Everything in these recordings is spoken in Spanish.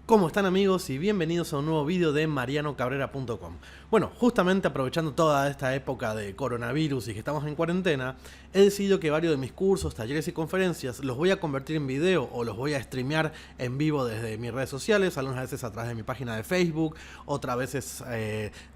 ¿Cómo están, amigos? Y bienvenidos a un nuevo vídeo de marianocabrera.com. Bueno, justamente aprovechando toda esta época de coronavirus y que estamos en cuarentena, he decidido que varios de mis cursos, talleres y conferencias los voy a convertir en video o los voy a streamear en vivo desde mis redes sociales, algunas veces a través de mi página de Facebook, otras veces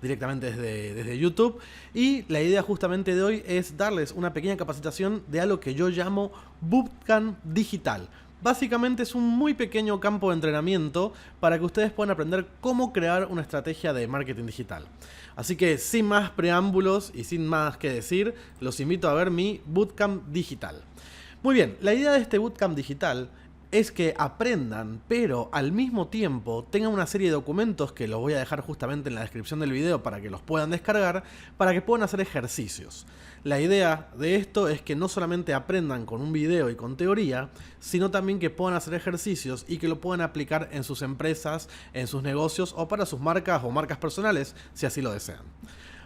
directamente desde YouTube. Y la idea justamente de hoy es darles una pequeña capacitación de algo que yo llamo Bootcamp Digital. Básicamente es un muy pequeño campo de entrenamiento para que ustedes puedan aprender cómo crear una estrategia de marketing digital. Así que sin más preámbulos y sin más que decir, los invito a ver mi Bootcamp Digital. Muy bien, la idea de este Bootcamp Digital es que aprendan, pero al mismo tiempo tengan una serie de documentos que los voy a dejar justamente en la descripción del video para que los puedan descargar, para que puedan hacer ejercicios. La idea de esto es que no solamente aprendan con un video y con teoría, sino también que puedan hacer ejercicios y que lo puedan aplicar en sus empresas, en sus negocios o para sus marcas o marcas personales, si así lo desean.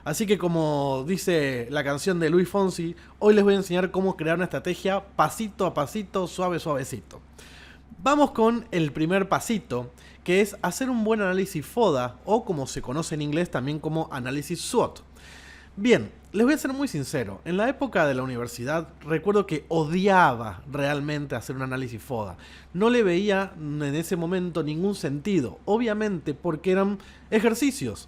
Así que, como dice la canción de Luis Fonsi, hoy les voy a enseñar cómo crear una estrategia pasito a pasito, suavecito. Vamos con el primer pasito, que es hacer un buen análisis FODA, o como se conoce en inglés también como análisis SWOT. Bien, les voy a ser muy sincero, en la época de la universidad recuerdo que odiaba realmente hacer un análisis FODA. No le veía en ese momento ningún sentido, obviamente porque eran ejercicios.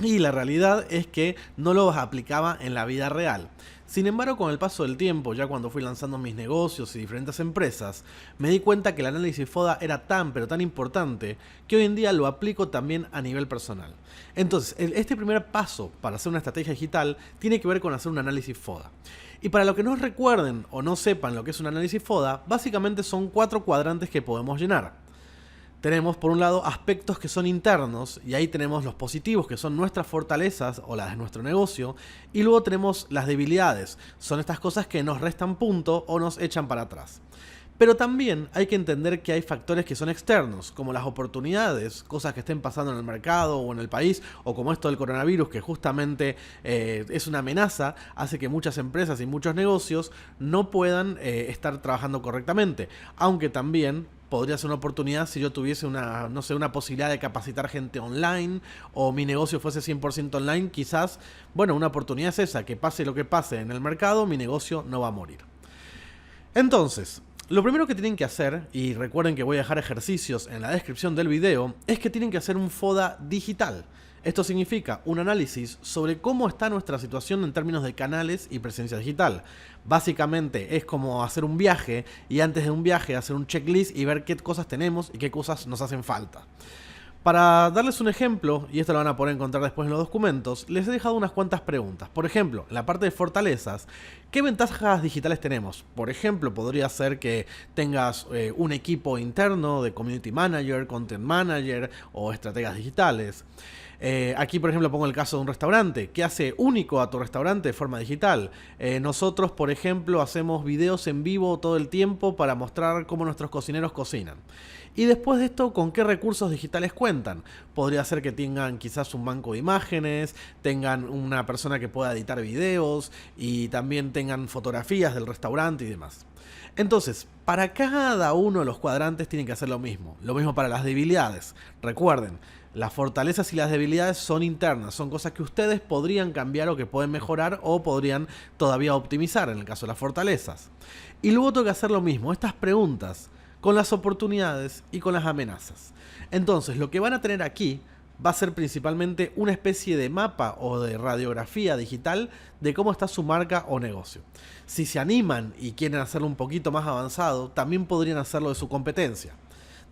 Y la realidad es que no los aplicaba en la vida real. Sin embargo, con el paso del tiempo, ya cuando fui lanzando mis negocios y diferentes empresas, me di cuenta que el análisis FODA era tan pero tan importante que hoy en día lo aplico también a nivel personal. Entonces, este primer paso para hacer una estrategia digital tiene que ver con hacer un análisis FODA. Y para los que no recuerden o no sepan lo que es un análisis FODA, básicamente son 4 cuadrantes que podemos llenar. Tenemos por un lado aspectos que son internos y ahí tenemos los positivos que son nuestras fortalezas o las de nuestro negocio, y luego tenemos las debilidades, son estas cosas que nos restan punto o nos echan para atrás. Pero también hay que entender que hay factores que son externos, como las oportunidades, cosas que estén pasando en el mercado o en el país, o como esto del coronavirus, que justamente es una amenaza, hace que muchas empresas y muchos negocios no puedan estar trabajando correctamente, aunque también podría ser una oportunidad si yo tuviese una posibilidad de capacitar gente online o mi negocio fuese 100% online, quizás, bueno, una oportunidad es esa, que pase lo que pase en el mercado, mi negocio no va a morir. Entonces, lo primero que tienen que hacer, y recuerden que voy a dejar ejercicios en la descripción del video, es que tienen que hacer un FODA digital. Esto significa un análisis sobre cómo está nuestra situación en términos de canales y presencia digital. Básicamente es como hacer un viaje y antes de un viaje hacer un checklist y ver qué cosas tenemos y qué cosas nos hacen falta. Para darles un ejemplo, y esto lo van a poder encontrar después en los documentos, les he dejado unas cuantas preguntas. Por ejemplo, en la parte de fortalezas, ¿qué ventajas digitales tenemos? Por ejemplo, podría ser que tengas un equipo interno de community manager, content manager o estrategas digitales. Aquí, por ejemplo, pongo el caso de un restaurante. ¿Qué hace único a tu restaurante de forma digital? Nosotros, por ejemplo, hacemos videos en vivo todo el tiempo para mostrar cómo nuestros cocineros cocinan. Y después de esto, ¿con qué recursos digitales cuentan? Podría ser que tengan quizás un banco de imágenes, tengan una persona que pueda editar videos y también tengan fotografías del restaurante y demás. Entonces, para cada uno de los cuadrantes tienen que hacer lo mismo. Lo mismo para las debilidades. Recuerden, las fortalezas y las debilidades son internas, son cosas que ustedes podrían cambiar o que pueden mejorar o podrían todavía optimizar en el caso de las fortalezas. Y luego tengo que hacer lo mismo, estas preguntas, con las oportunidades y con las amenazas. Entonces, lo que van a tener aquí va a ser principalmente una especie de mapa o de radiografía digital de cómo está su marca o negocio. Si se animan y quieren hacerlo un poquito más avanzado, también podrían hacerlo de su competencia.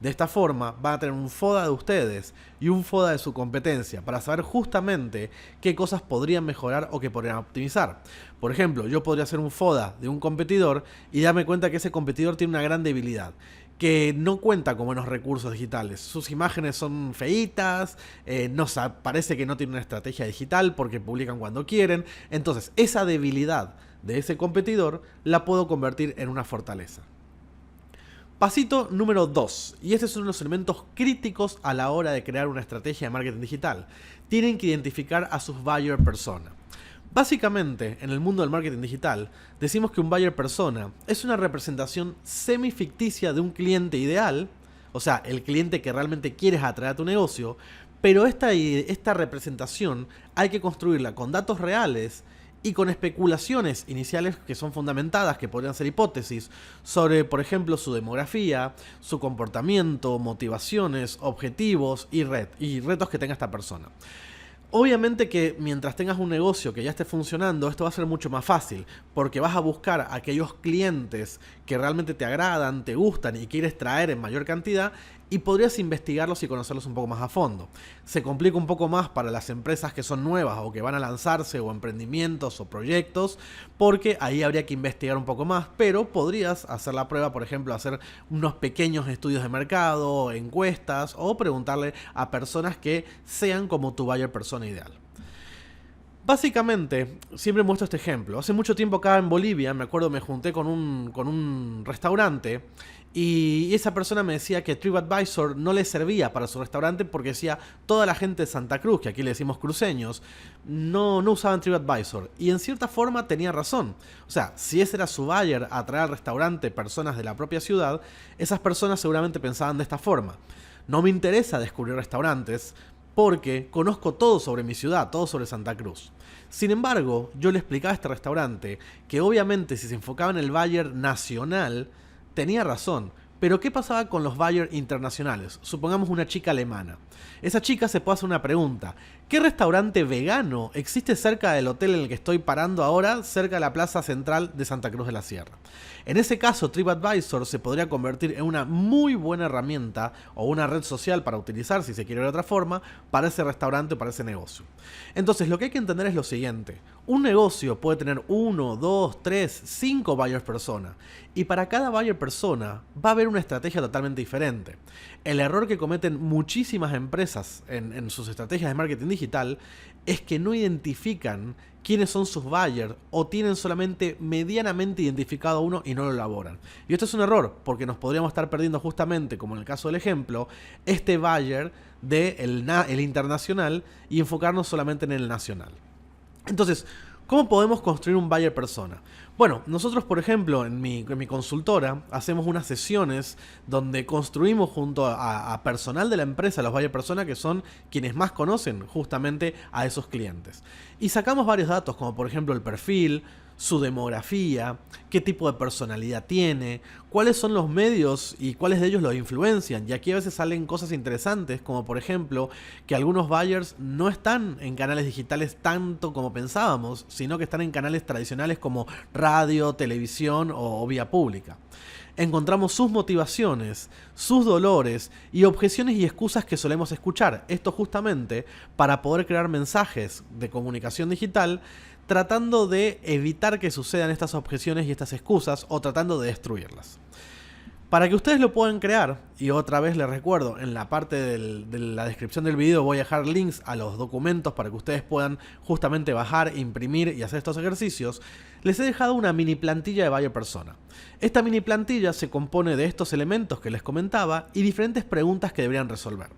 De esta forma van a tener un FODA de ustedes y un FODA de su competencia para saber justamente qué cosas podrían mejorar o qué podrían optimizar. Por ejemplo, yo podría hacer un FODA de un competidor y darme cuenta que ese competidor tiene una gran debilidad, que no cuenta con buenos recursos digitales. Sus imágenes son feitas, parece que no tiene una estrategia digital porque publican cuando quieren. Entonces, esa debilidad de ese competidor la puedo convertir en una fortaleza. Pasito número 2, y este es uno de los elementos críticos a la hora de crear una estrategia de marketing digital. Tienen que identificar a sus buyer persona. Básicamente, en el mundo del marketing digital, decimos que un buyer persona es una representación semi-ficticia de un cliente ideal o sea, el cliente que realmente quieres atraer a tu negocio, pero esta representación hay que construirla con datos reales y con especulaciones iniciales que son fundamentadas, que podrían ser hipótesis, sobre, por ejemplo, su demografía, su comportamiento, motivaciones, objetivos y retos que tenga esta persona. Obviamente que mientras tengas un negocio que ya esté funcionando, esto va a ser mucho más fácil, porque vas a buscar a aquellos clientes que realmente te agradan, te gustan y quieres traer en mayor cantidad, y podrías investigarlos y conocerlos un poco más a fondo. Se complica un poco más para las empresas que son nuevas o que van a lanzarse, o emprendimientos o proyectos, porque ahí habría que investigar un poco más, pero podrías hacer la prueba, por ejemplo, hacer unos pequeños estudios de mercado, encuestas, o preguntarle a personas que sean como tu buyer persona ideal. Básicamente, siempre muestro este ejemplo. Hace mucho tiempo acá en Bolivia, me acuerdo, me junté con un restaurante y esa persona me decía que TripAdvisor no le servía para su restaurante porque decía toda la gente de Santa Cruz, que aquí le decimos cruceños, no usaban TripAdvisor. Y en cierta forma tenía razón. O sea, si ese era su buyer, atraer al restaurante personas de la propia ciudad, esas personas seguramente pensaban de esta forma. No me interesa descubrir restaurantes porque conozco todo sobre mi ciudad, todo sobre Santa Cruz. Sin embargo, yo le explicaba a este restaurante que obviamente si se enfocaba en el buyer nacional, tenía razón. Pero ¿qué pasaba con los buyers internacionales? Supongamos una chica alemana. Esa chica se puede hacer una pregunta. ¿Qué restaurante vegano existe cerca del hotel en el que estoy parando ahora, cerca de la plaza central de Santa Cruz de la Sierra? En ese caso, TripAdvisor se podría convertir en una muy buena herramienta o una red social para utilizar, si se quiere ver de otra forma, para ese restaurante o para ese negocio. Entonces, lo que hay que entender es lo siguiente. Un negocio puede tener 1, 2, 3, 5 buyers persona. Y para cada buyer persona va a haber una estrategia totalmente diferente. El error que cometen muchísimas empresas en sus estrategias de marketing digital es que no identifican quiénes son sus buyers o tienen solamente medianamente identificado uno y no lo elaboran. Y esto es un error porque nos podríamos estar perdiendo justamente, como en el caso del ejemplo, este buyer del internacional y enfocarnos solamente en el nacional. Entonces, ¿cómo podemos construir un buyer persona? Bueno, nosotros, por ejemplo, en mi consultora, hacemos unas sesiones donde construimos junto a personal de la empresa, los buyer persona, que son quienes más conocen justamente a esos clientes. Y sacamos varios datos, como por ejemplo el perfil, su demografía, qué tipo de personalidad tiene, cuáles son los medios y cuáles de ellos los influencian. Y aquí a veces salen cosas interesantes, como por ejemplo que algunos buyers no están en canales digitales tanto como pensábamos, sino que están en canales tradicionales como radio, televisión o vía pública. Encontramos sus motivaciones, sus dolores y objeciones y excusas que solemos escuchar. Esto justamente para poder crear mensajes de comunicación digital tratando de evitar que sucedan estas objeciones y estas excusas o tratando de destruirlas. Para que ustedes lo puedan crear, y otra vez les recuerdo, en la parte de la descripción del video voy a dejar links a los documentos para que ustedes puedan justamente bajar, imprimir y hacer estos ejercicios, les he dejado una mini plantilla de buyer persona. Esta mini plantilla se compone de estos elementos que les comentaba y diferentes preguntas que deberían resolver.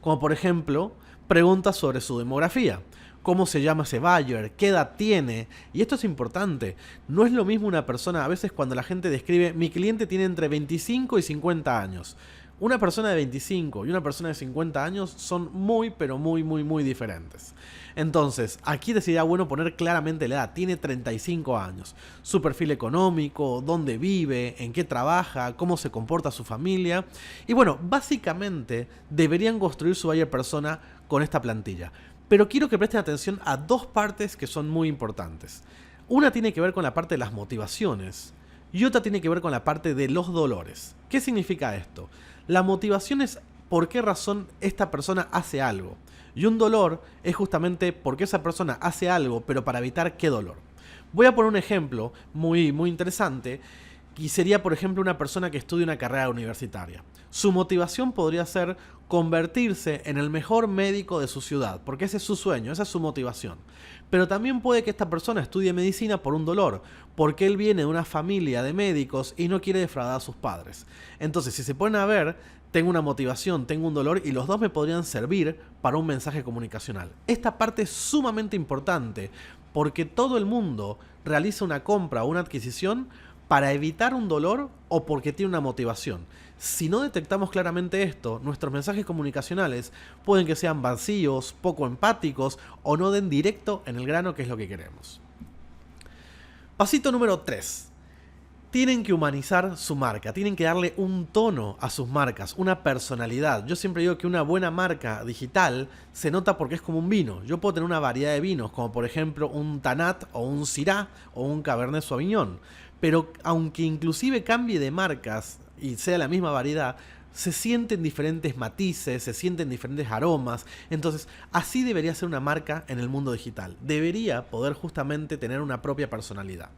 Como por ejemplo, preguntas sobre su demografía. ¿Cómo se llama ese buyer? ¿Qué edad tiene? Y esto es importante. No es lo mismo una persona, a veces cuando la gente describe, mi cliente tiene entre 25 y 50 años. Una persona de 25 y una persona de 50 años son muy, pero muy diferentes. Entonces, aquí sería bueno poner claramente la edad. Tiene 35 años. Su perfil económico, dónde vive, en qué trabaja, cómo se comporta su familia. Y bueno, básicamente deberían construir su buyer persona con esta plantilla. Pero quiero que presten atención a dos partes que son muy importantes. Una tiene que ver con la parte de las motivaciones y otra tiene que ver con la parte de los dolores. ¿Qué significa esto? La motivación es por qué razón esta persona hace algo. Y un dolor es justamente por qué esa persona hace algo, pero para evitar qué dolor. Voy a poner un ejemplo muy interesante. Y sería, por ejemplo, una persona que estudia una carrera universitaria. Su motivación podría ser convertirse en el mejor médico de su ciudad, porque ese es su sueño, esa es su motivación. Pero también puede que esta persona estudie medicina por un dolor, porque él viene de una familia de médicos y no quiere defraudar a sus padres. Entonces, si se ponen a ver, tengo una motivación, tengo un dolor y los dos me podrían servir para un mensaje comunicacional. Esta parte es sumamente importante, porque todo el mundo realiza una compra o una adquisición para evitar un dolor o porque tiene una motivación. Si no detectamos claramente esto, nuestros mensajes comunicacionales pueden que sean vacíos, poco empáticos o no den directo en el grano, que es lo que queremos. Pasito número 3. Tienen que humanizar su marca, tienen que darle un tono a sus marcas, una personalidad. Yo siempre digo que una buena marca digital se nota porque es como un vino. Yo puedo tener una variedad de vinos, como por ejemplo un Tanat o un Syrah o un Cabernet Sauvignon. Pero aunque inclusive cambie de marcas y sea la misma variedad, se sienten diferentes matices, se sienten diferentes aromas. Entonces, así debería ser una marca en el mundo digital. Debería poder justamente tener una propia personalidad.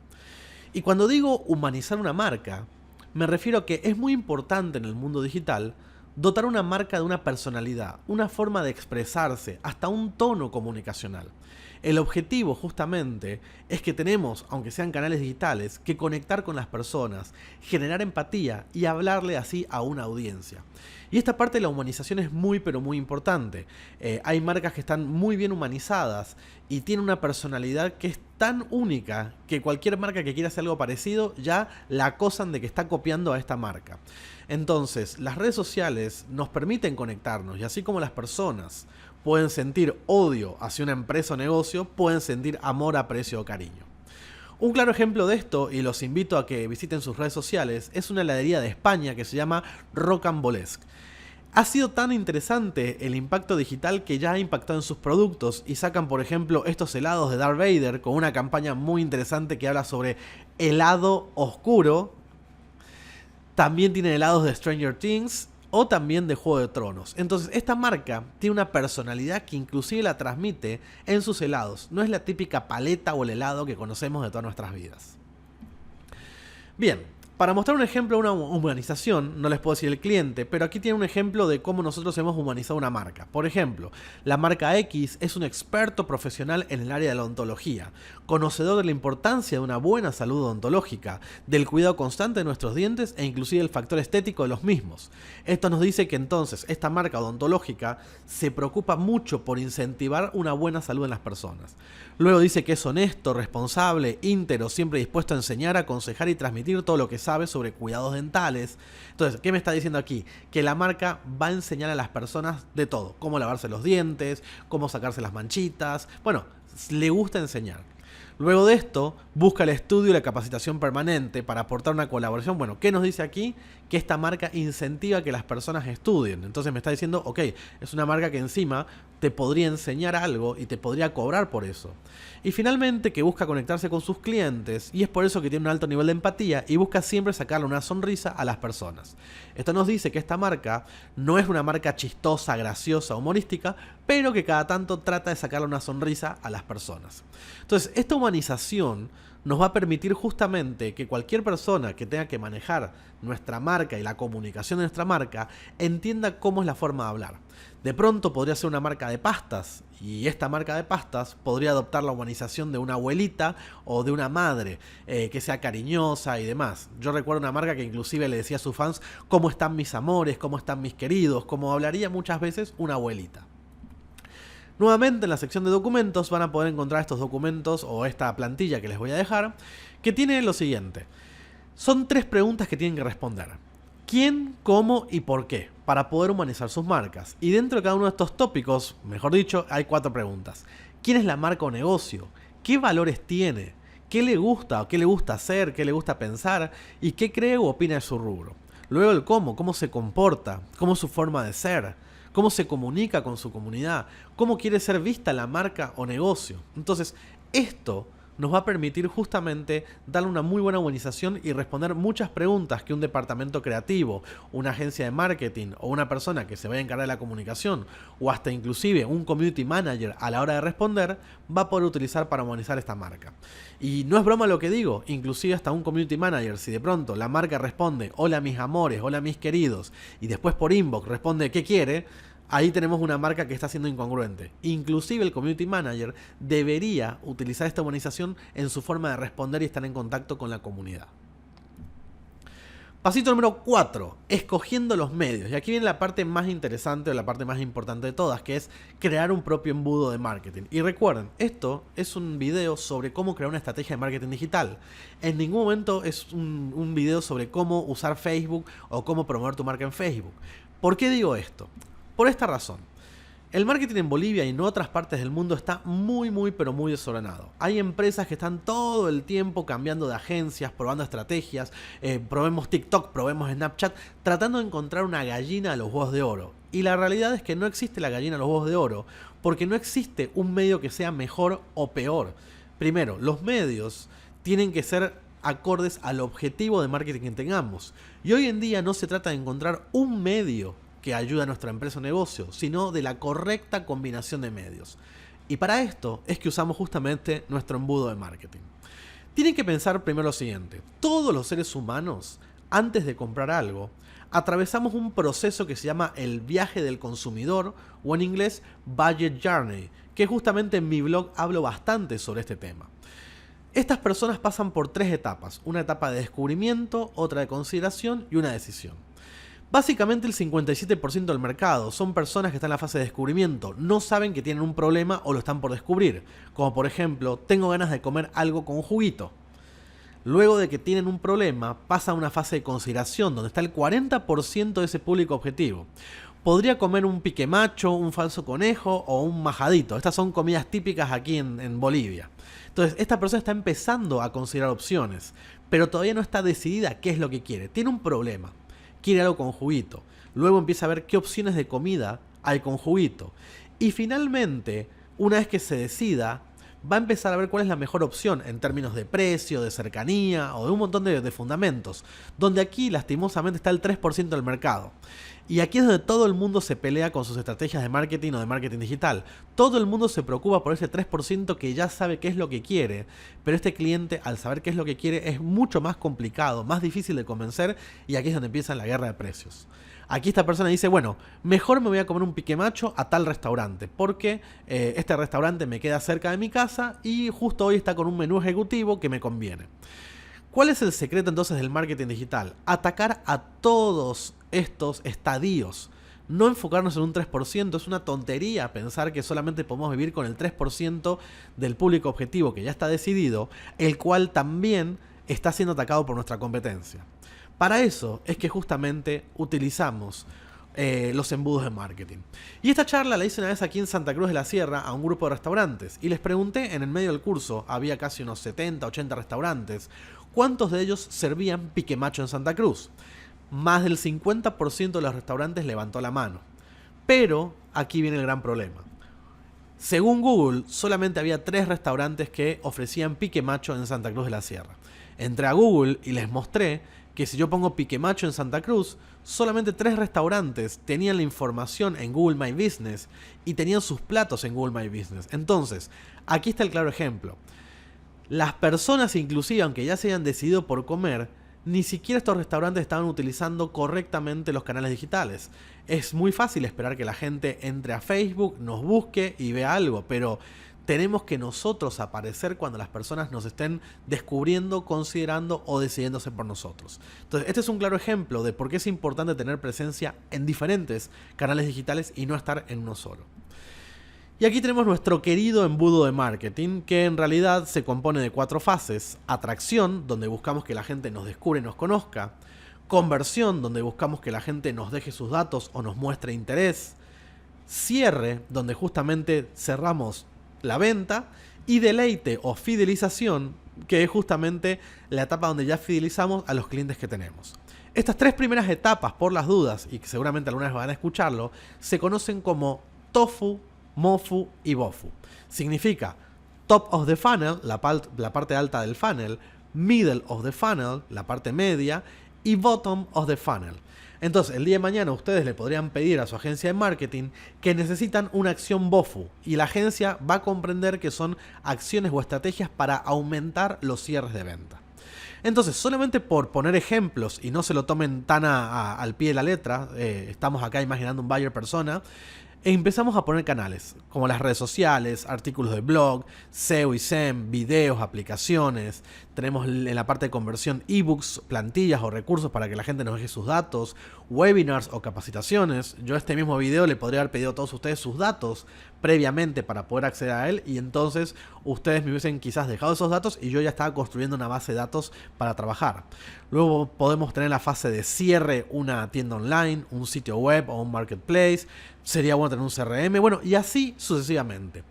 Y cuando digo humanizar una marca, me refiero a que es muy importante en el mundo digital dotar una marca de una personalidad, una forma de expresarse, hasta un tono comunicacional. El objetivo justamente es que tenemos, aunque sean canales digitales, que conectar con las personas, generar empatía y hablarle así a una audiencia. Y esta parte de la humanización es muy pero muy importante. Hay marcas que están muy bien humanizadas y tienen una personalidad que es tan única que cualquier marca que quiera hacer algo parecido ya la acosan de que está copiando a esta marca. Entonces, las redes sociales nos permiten conectarnos y así como las personas pueden sentir odio hacia una empresa o negocio, pueden sentir amor, aprecio o cariño. Un claro ejemplo de esto, y los invito a que visiten sus redes sociales, es una heladería de España que se llama Rocambolesque. Ha sido tan interesante el impacto digital que ya ha impactado en sus productos y sacan, por ejemplo, estos helados de Darth Vader con una campaña muy interesante que habla sobre helado oscuro. También tienen helados de Stranger Things o también de Juego de Tronos. Entonces, esta marca tiene una personalidad que inclusive la transmite en sus helados. No es la típica paleta o el helado que conocemos de todas nuestras vidas. Bien, para mostrar un ejemplo de una humanización, no les puedo decir el cliente, pero aquí tiene un ejemplo de cómo nosotros hemos humanizado una marca. Por ejemplo, la marca X es un experto profesional en el área de la odontología, conocedor de la importancia de una buena salud odontológica, del cuidado constante de nuestros dientes e inclusive el factor estético de los mismos. Esto nos dice que entonces esta marca odontológica se preocupa mucho por incentivar una buena salud en las personas. Luego dice que es honesto, responsable, íntegro, siempre dispuesto a enseñar, aconsejar y transmitir todo lo que sabe sobre cuidados dentales. Entonces, ¿qué me está diciendo aquí? Que la marca va a enseñar a las personas de todo. Cómo lavarse los dientes, cómo sacarse las manchitas. Bueno, le gusta enseñar. Luego de esto, busca el estudio y la capacitación permanente para aportar una colaboración. Bueno, ¿qué nos dice aquí? Que esta marca incentiva que las personas estudien. Entonces me está diciendo, ok, es una marca que encima te podría enseñar algo y te podría cobrar por eso. Y finalmente que busca conectarse con sus clientes y es por eso que tiene un alto nivel de empatía y busca siempre sacarle una sonrisa a las personas. Esto nos dice que esta marca no es una marca chistosa, graciosa, humorística, pero que cada tanto trata de sacarle una sonrisa a las personas. Entonces, esta humanización nos va a permitir justamente que cualquier persona que tenga que manejar nuestra marca y la comunicación de nuestra marca entienda cómo es la forma de hablar. De pronto podría ser una marca de pastas y esta marca de pastas podría adoptar la humanización de una abuelita o de una madre que sea cariñosa y demás. Yo recuerdo una marca que inclusive le decía a sus fans cómo están mis amores, cómo están mis queridos, como hablaría muchas veces una abuelita. Nuevamente en la sección de documentos van a poder encontrar estos documentos o esta plantilla que les voy a dejar, que tiene lo siguiente. Son 3 preguntas que tienen que responder. ¿Quién, cómo y por qué? Para poder humanizar sus marcas. Y dentro de cada uno de estos tópicos, mejor dicho, hay 4 preguntas. ¿Quién es la marca o negocio? ¿Qué valores tiene? ¿Qué le gusta o qué le gusta hacer? ¿Qué le gusta pensar? ¿Y qué cree o opina de su rubro? Luego el cómo se comporta, cómo es su forma de ser, cómo se comunica con su comunidad, cómo quiere ser vista la marca o negocio. Entonces, esto nos va a permitir justamente darle una muy buena humanización y responder muchas preguntas que un departamento creativo, una agencia de marketing o una persona que se vaya a encargar de la comunicación o hasta inclusive un community manager a la hora de responder va a poder utilizar para humanizar esta marca. Y no es broma lo que digo, inclusive hasta un community manager, si de pronto la marca responde hola mis amores, hola mis queridos y después por inbox responde qué quiere, ahí tenemos una marca que está siendo incongruente. Inclusive el community manager debería utilizar esta humanización en su forma de responder y estar en contacto con la comunidad. Pasito número 4, escogiendo los medios. Y aquí viene la parte más interesante o la parte más importante de todas, que es crear un propio embudo de marketing. Y recuerden, esto es un video sobre cómo crear una estrategia de marketing digital. En ningún momento es un video sobre cómo usar Facebook o cómo promover tu marca en Facebook. ¿Por qué digo esto? Por esta razón. El marketing en Bolivia y en otras partes del mundo está muy desordenado. Hay empresas que están todo el tiempo cambiando de agencias, probando estrategias, probemos TikTok, probemos Snapchat, tratando de encontrar una gallina a los huevos de oro. Y la realidad es que no existe la gallina a los huevos de oro, porque no existe un medio que sea mejor o peor. Primero, los medios tienen que ser acordes al objetivo de marketing que tengamos. Y hoy en día no se trata de encontrar un medio que ayuda a nuestra empresa o negocio, sino de la correcta combinación de medios. Y para esto es que usamos justamente nuestro embudo de marketing. Tienen que pensar primero lo siguiente: todos los seres humanos, antes de comprar algo, atravesamos un proceso que se llama el viaje del consumidor, o en inglés Budget Journey, que justamente en mi blog hablo bastante sobre este tema. Estas personas pasan por 3 etapas: una etapa de descubrimiento, otra de consideración y una decisión. Básicamente el 57% del mercado son personas que están en la fase de descubrimiento, no saben que tienen un problema o lo están por descubrir, como por ejemplo, tengo ganas de comer algo con juguito. Luego de que tienen un problema, pasa a una fase de consideración, donde está el 40% de ese público objetivo. Podría comer un pique macho, un falso conejo o un majadito. Estas son comidas típicas aquí en Bolivia. Entonces, esta persona está empezando a considerar opciones, pero todavía no está decidida qué es lo que quiere. Tiene un problema. Quiere algo con juguito. Luego empieza a ver qué opciones de comida hay con juguito. Y finalmente, una vez que se decida, va a empezar a ver cuál es la mejor opción en términos de precio, de cercanía o de un montón de fundamentos. Donde aquí, lastimosamente, está el 3% del mercado. Y aquí es donde todo el mundo se pelea con sus estrategias de marketing o de marketing digital. Todo el mundo se preocupa por ese 3% que ya sabe qué es lo que quiere, pero este cliente, al saber qué es lo que quiere, es mucho más complicado, más difícil de convencer, y aquí es donde empieza la guerra de precios. Aquí esta persona dice, bueno, mejor me voy a comer un pique macho a tal restaurante, porque este restaurante me queda cerca de mi casa y justo hoy está con un menú ejecutivo que me conviene. ¿Cuál es el secreto entonces del marketing digital? Atacar a todos estos estadios. No enfocarnos en un 3%, es una tontería pensar que solamente podemos vivir con el 3% del público objetivo que ya está decidido, el cual también está siendo atacado por nuestra competencia. Para eso es que justamente utilizamos los embudos de marketing. Y esta charla la hice una vez aquí en Santa Cruz de la Sierra a un grupo de restaurantes y les pregunté en el medio del curso, había casi unos 70, 80 restaurantes, ¿cuántos de ellos servían pique macho en Santa Cruz? Más del 50% de los restaurantes levantó la mano. Pero aquí viene el gran problema. Según Google, solamente había 3 restaurantes que ofrecían pique macho en Santa Cruz de la Sierra. Entré a Google y les mostré que si yo pongo pique macho en Santa Cruz, solamente 3 restaurantes tenían la información en Google My Business y tenían sus platos en Google My Business. Entonces, aquí está el claro ejemplo. Las personas, inclusive, aunque ya se hayan decidido por comer, ni siquiera estos restaurantes estaban utilizando correctamente los canales digitales. Es muy fácil esperar que la gente entre a Facebook, nos busque y vea algo, pero tenemos que nosotros aparecer cuando las personas nos estén descubriendo, considerando o decidiéndose por nosotros. Entonces, este es un claro ejemplo de por qué es importante tener presencia en diferentes canales digitales y no estar en uno solo. Y aquí tenemos nuestro querido embudo de marketing, que en realidad se compone de 4 fases. Atracción, donde buscamos que la gente nos descubra y nos conozca. Conversión, donde buscamos que la gente nos deje sus datos o nos muestre interés. Cierre, donde justamente cerramos la venta. Y deleite o fidelización, que es justamente la etapa donde ya fidelizamos a los clientes que tenemos. Estas 3 primeras etapas, por las dudas, y que seguramente algunas van a escucharlo, se conocen como TOFU, MOFU y BOFU. Significa top of the funnel, la parte alta del funnel, middle of the funnel, la parte media, y bottom of the funnel. Entonces, el día de mañana ustedes le podrían pedir a su agencia de marketing que necesitan una acción BOFU y la agencia va a comprender que son acciones o estrategias para aumentar los cierres de venta. Entonces, solamente por poner ejemplos y no se lo tomen tan al pie de la letra, estamos acá imaginando un buyer persona. empezamos a poner canales, como las redes sociales, artículos de blog, SEO y SEM, videos, aplicaciones. Tenemos en la parte de conversión ebooks, plantillas o recursos para que la gente nos deje sus datos, webinars o capacitaciones. Yo a este mismo video le podría haber pedido a todos ustedes sus datos previamente para poder acceder a él, y entonces ustedes me hubiesen quizás dejado esos datos y yo ya estaba construyendo una base de datos para trabajar. Luego podemos tener la fase de cierre, una tienda online, un sitio web o un marketplace. Sería bueno tener un CRM, bueno, y así sucesivamente.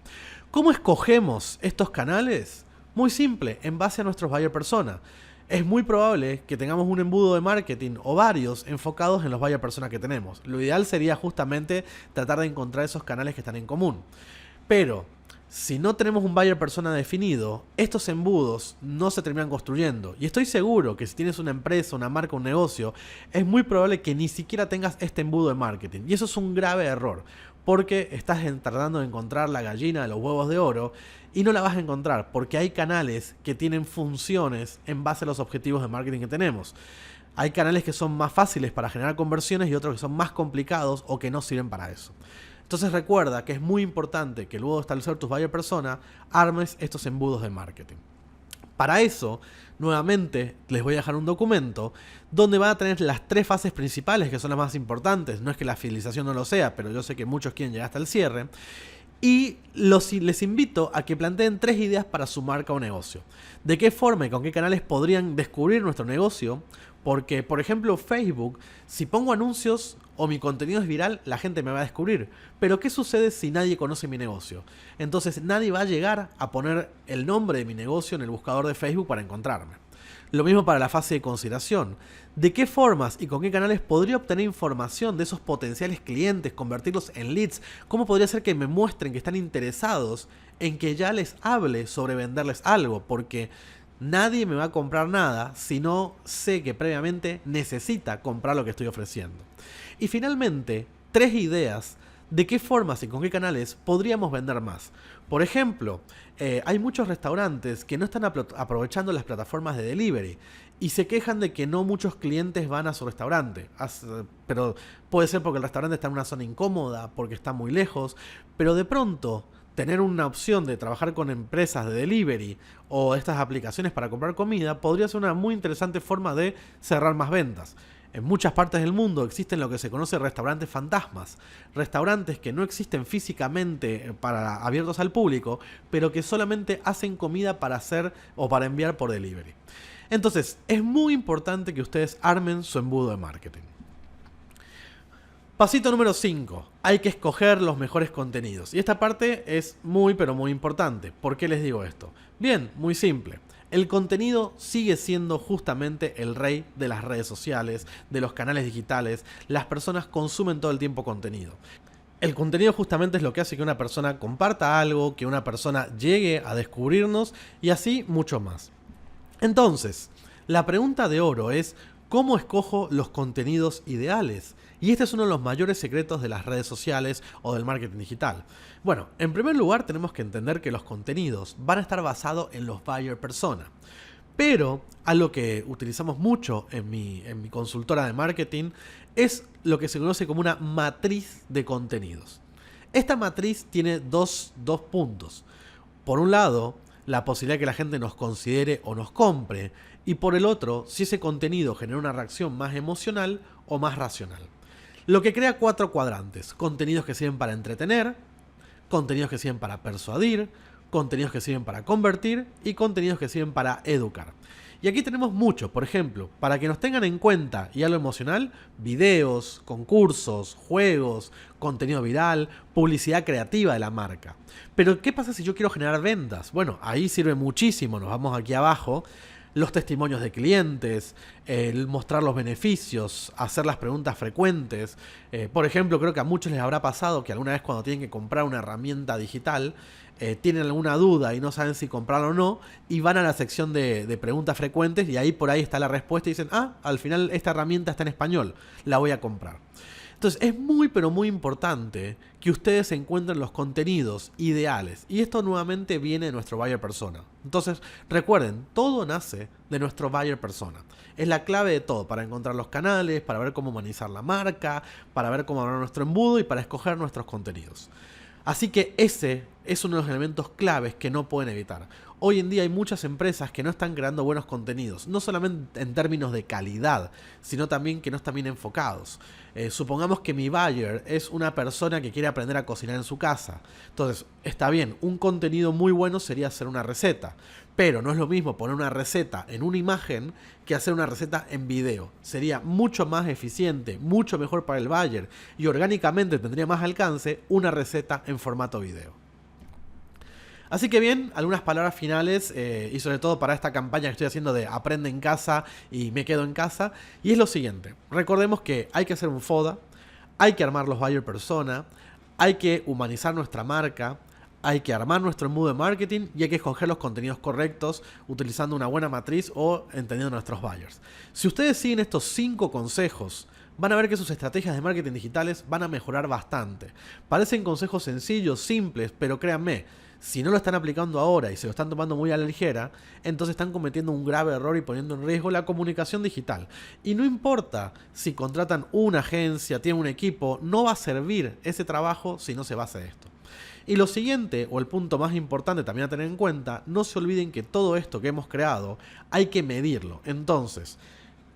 ¿Cómo escogemos estos canales? Muy simple, en base a nuestros buyer persona. Es muy probable que tengamos un embudo de marketing o varios enfocados en los buyer persona que tenemos. Lo ideal sería justamente tratar de encontrar esos canales que están en común. Pero si no tenemos un buyer persona definido, estos embudos no se terminan construyendo. Y estoy seguro que si tienes una empresa, una marca, un negocio, es muy probable que ni siquiera tengas este embudo de marketing. Y eso es un grave error, porque estás tratando de encontrar la gallina de los huevos de oro y no la vas a encontrar, porque hay canales que tienen funciones en base a los objetivos de marketing que tenemos. Hay canales que son más fáciles para generar conversiones y otros que son más complicados o que no sirven para eso. Entonces recuerda que es muy importante que luego de establecer tus buyer persona, armes estos embudos de marketing. Para eso, nuevamente, les voy a dejar un documento donde van a tener las 3 fases principales, que son las más importantes. No es que la fidelización no lo sea, pero yo sé que muchos quieren llegar hasta el cierre. Y les invito a que planteen 3 ideas para su marca o negocio. ¿De qué forma y con qué canales podrían descubrir nuestro negocio? Porque, por ejemplo, Facebook, si pongo anuncios o mi contenido es viral, la gente me va a descubrir. Pero ¿qué sucede si nadie conoce mi negocio? Entonces nadie va a llegar a poner el nombre de mi negocio en el buscador de Facebook para encontrarme. Lo mismo para la fase de consideración. ¿De qué formas y con qué canales podría obtener información de esos potenciales clientes, convertirlos en leads? ¿Cómo podría ser que me muestren que están interesados en que ya les hable sobre venderles algo? Porque nadie me va a comprar nada si no sé que previamente necesita comprar lo que estoy ofreciendo. Y finalmente, 3 ideas de qué formas y con qué canales podríamos vender más. Por ejemplo, hay muchos restaurantes que no están aprovechando las plataformas de delivery y se quejan de que no muchos clientes van a su restaurante. Pero puede ser porque el restaurante está en una zona incómoda, porque está muy lejos, pero de pronto tener una opción de trabajar con empresas de delivery o estas aplicaciones para comprar comida podría ser una muy interesante forma de cerrar más ventas. En muchas partes del mundo existen lo que se conoce restaurantes fantasmas, restaurantes que no existen físicamente abiertos al público, pero que solamente hacen comida para hacer o para enviar por delivery. Entonces, es muy importante que ustedes armen su embudo de marketing. Pasito número 5. Hay que escoger los mejores contenidos. Y esta parte es muy pero muy importante. ¿Por qué les digo esto? Bien, muy simple. El contenido sigue siendo justamente el rey de las redes sociales, de los canales digitales. Las personas consumen todo el tiempo contenido. El contenido justamente es lo que hace que una persona comparta algo, que una persona llegue a descubrirnos y así mucho más. Entonces, la pregunta de oro es: ¿cómo escojo los contenidos ideales? Y este es uno de los mayores secretos de las redes sociales o del marketing digital. Bueno, en primer lugar tenemos que entender que los contenidos van a estar basados en los buyer persona. Pero algo que utilizamos mucho en mi consultora de marketing es lo que se conoce como una matriz de contenidos. Esta matriz tiene dos puntos. Por un lado, la posibilidad de que la gente nos considere o nos compre. Y por el otro, si ese contenido genera una reacción más emocional o más racional. Lo que crea 4 cuadrantes: contenidos que sirven para entretener, contenidos que sirven para persuadir, contenidos que sirven para convertir y contenidos que sirven para educar. Y aquí tenemos mucho. Por ejemplo, para que nos tengan en cuenta y a lo emocional: videos, concursos, juegos, contenido viral, publicidad creativa de la marca. Pero ¿qué pasa si yo quiero generar ventas? Bueno, ahí sirve muchísimo. Nos vamos aquí abajo. Los testimonios de clientes, el mostrar los beneficios, hacer las preguntas frecuentes. Por ejemplo, creo que a muchos les habrá pasado que alguna vez cuando tienen que comprar una herramienta digital, tienen alguna duda y no saben si comprarla o no, y van a la sección de preguntas frecuentes y ahí por ahí está la respuesta y dicen: al final esta herramienta está en español, la voy a comprar. Entonces es muy pero muy importante que ustedes encuentren los contenidos ideales. Y esto nuevamente viene de nuestro buyer persona. Entonces recuerden, todo nace de nuestro buyer persona. Es la clave de todo para encontrar los canales, para ver cómo humanizar la marca, para ver cómo hablar nuestro embudo y para escoger nuestros contenidos. Así que ese es uno de los elementos claves que no pueden evitar. Hoy en día hay muchas empresas que no están creando buenos contenidos, no solamente en términos de calidad, sino también que no están bien enfocados. Supongamos que mi buyer es una persona que quiere aprender a cocinar en su casa. Entonces, está bien, un contenido muy bueno sería hacer una receta, pero no es lo mismo poner una receta en una imagen que hacer una receta en video. Sería mucho más eficiente, mucho mejor para el buyer y orgánicamente tendría más alcance una receta en formato video. Así que bien, algunas palabras finales y sobre todo para esta campaña que estoy haciendo de aprende en casa y me quedo en casa. Y es lo siguiente, recordemos que hay que hacer un FODA, hay que armar los buyer persona, hay que humanizar nuestra marca, hay que armar nuestro embudo de marketing y hay que escoger los contenidos correctos utilizando una buena matriz o entendiendo nuestros buyers. Si ustedes siguen estos 5 consejos, van a ver que sus estrategias de marketing digitales van a mejorar bastante. Parecen consejos sencillos, simples, pero créanme, si no lo están aplicando ahora y se lo están tomando muy a la ligera, entonces están cometiendo un grave error y poniendo en riesgo la comunicación digital. Y no importa si contratan una agencia, tienen un equipo, no va a servir ese trabajo si no se basa en esto. Y lo siguiente, o el punto más importante también a tener en cuenta, no se olviden que todo esto que hemos creado hay que medirlo. Entonces,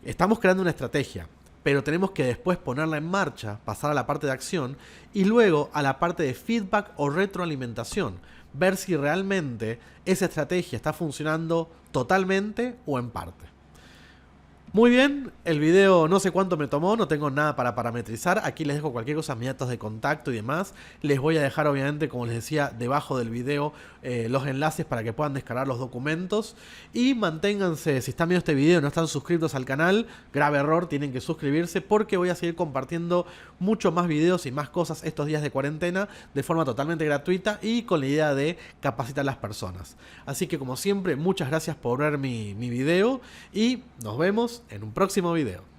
estamos creando una estrategia, pero tenemos que después ponerla en marcha, pasar a la parte de acción y luego a la parte de feedback o retroalimentación. Ver si realmente esa estrategia está funcionando totalmente o en parte. Muy bien, el video no sé cuánto me tomó, no tengo nada para parametrizar. Aquí les dejo cualquier cosa, mis datos de contacto y demás. Les voy a dejar obviamente, como les decía, debajo del video los enlaces para que puedan descargar los documentos. Y manténganse, si están viendo este video y no están suscritos al canal, grave error, tienen que suscribirse porque voy a seguir compartiendo muchos más videos y más cosas estos días de cuarentena de forma totalmente gratuita y con la idea de capacitar a las personas. Así que como siempre, muchas gracias por ver mi video y nos vemos en un próximo video.